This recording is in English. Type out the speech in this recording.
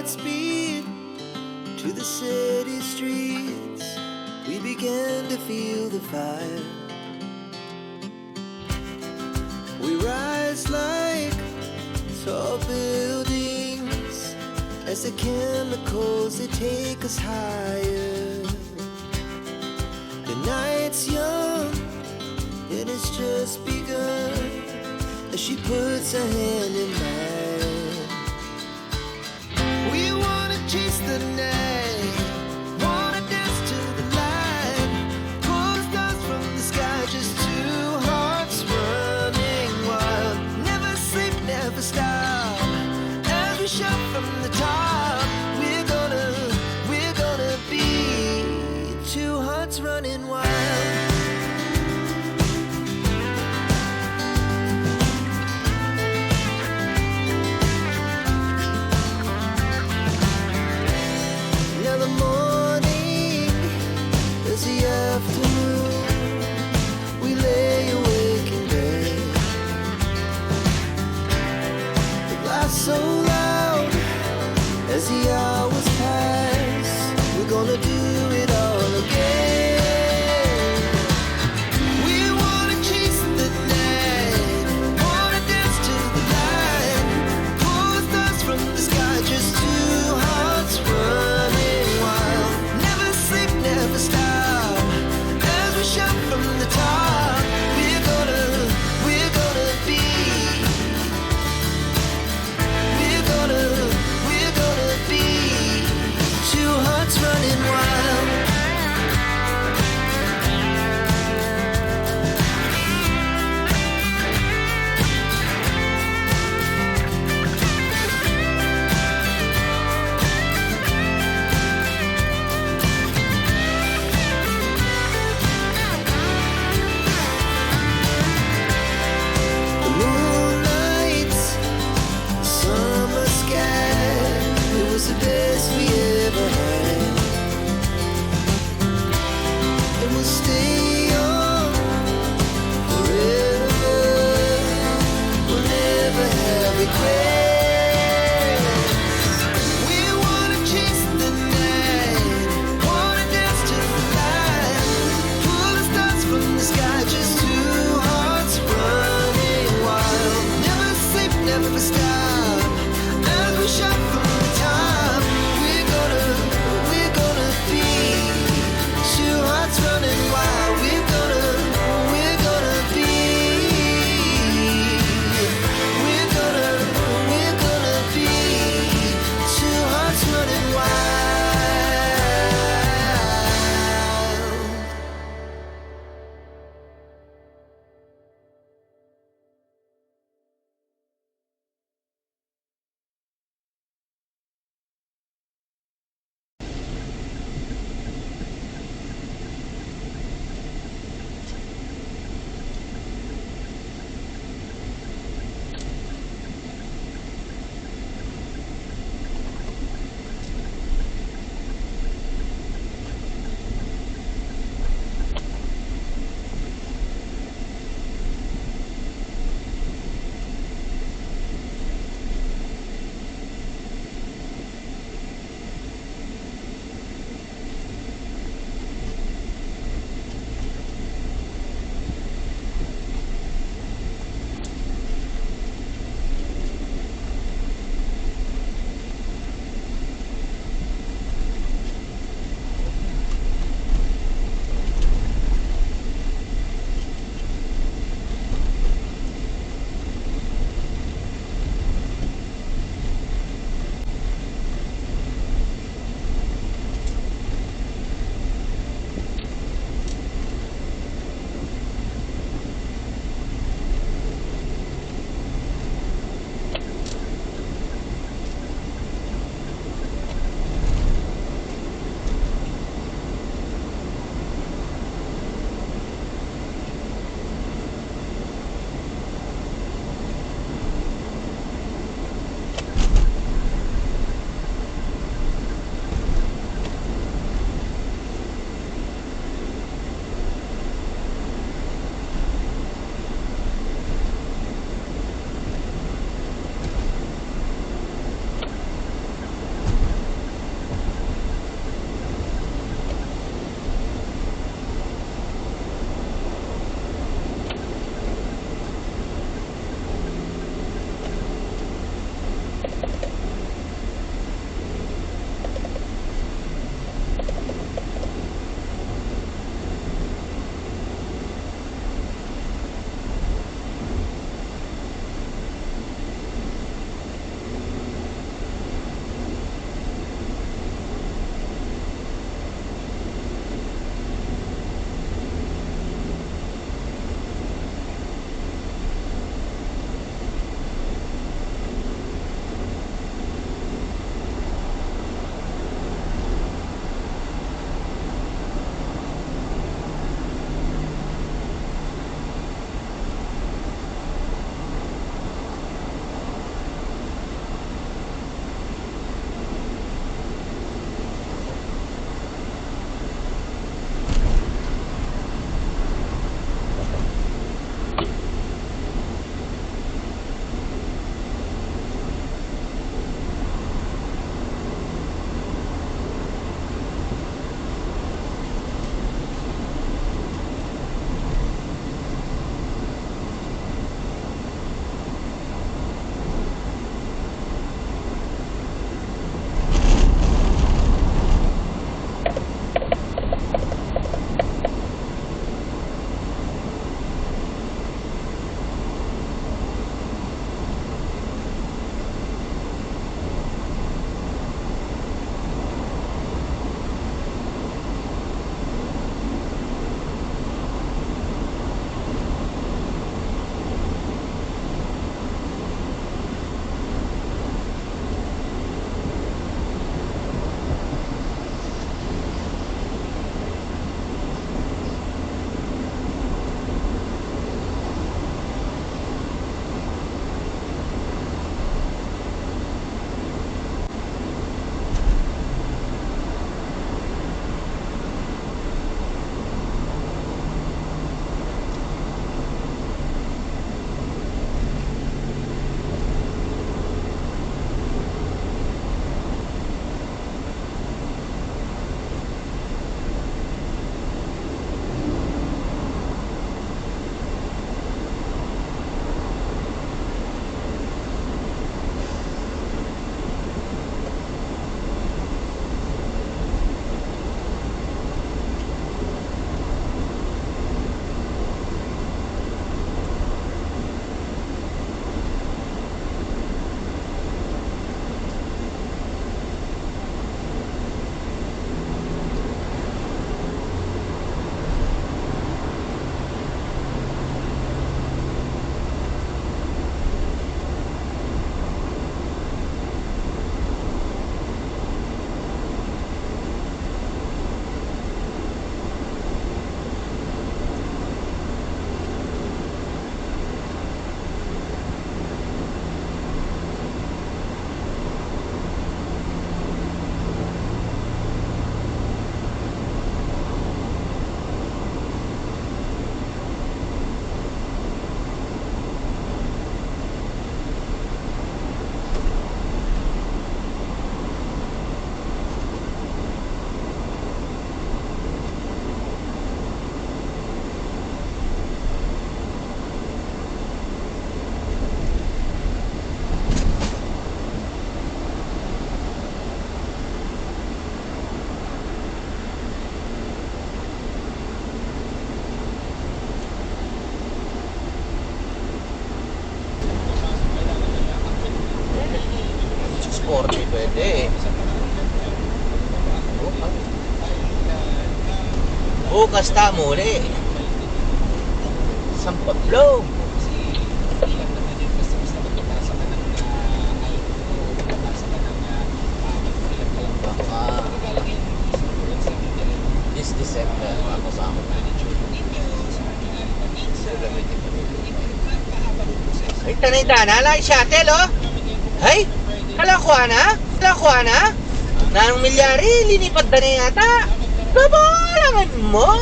Godspeed to the city streets. We began to feel the fire. We rise like tall buildings as the chemicals, they take us higher. The night's young and it's just begun as she puts her hand in mine. We wanna chase the night, wanna dance to the light, pull the stars from the sky, just two hearts running wild. Never sleep, never stop, as we shout from the top. We're gonna be two hearts running wild. Now the morning is the afternoon. We lay awake in bed. The laugh so loud as the hours pass. We're gonna do it all again. We wanna chase the night, wanna dance to the light, pull the stars from the sky, just two hearts running wild. Never sleep, never stop, as we shout from the top. We're gonna be, we're gonna be two hearts running wild. The moonlight, summer sky, it was the best we ever had. And we'll stay on forever. We'll never have regrets. We wanna chase the night, wanna dance to the light, pull the stars from the sky, just two hearts running wild. Never sleep, never stop, as we shout from the top. We're gonna be two hearts running wild. We're gonna be, we're gonna be two hearts running wild. 40 pwede eh. Bukas ta muli. San Pablo. Baka this December ako sa ako. Ay, tanay-tana, laki shuttle, oh. Ay, kalakuana? Kalakuana? Nanong milyari, linipad na yata. Babalangan mo.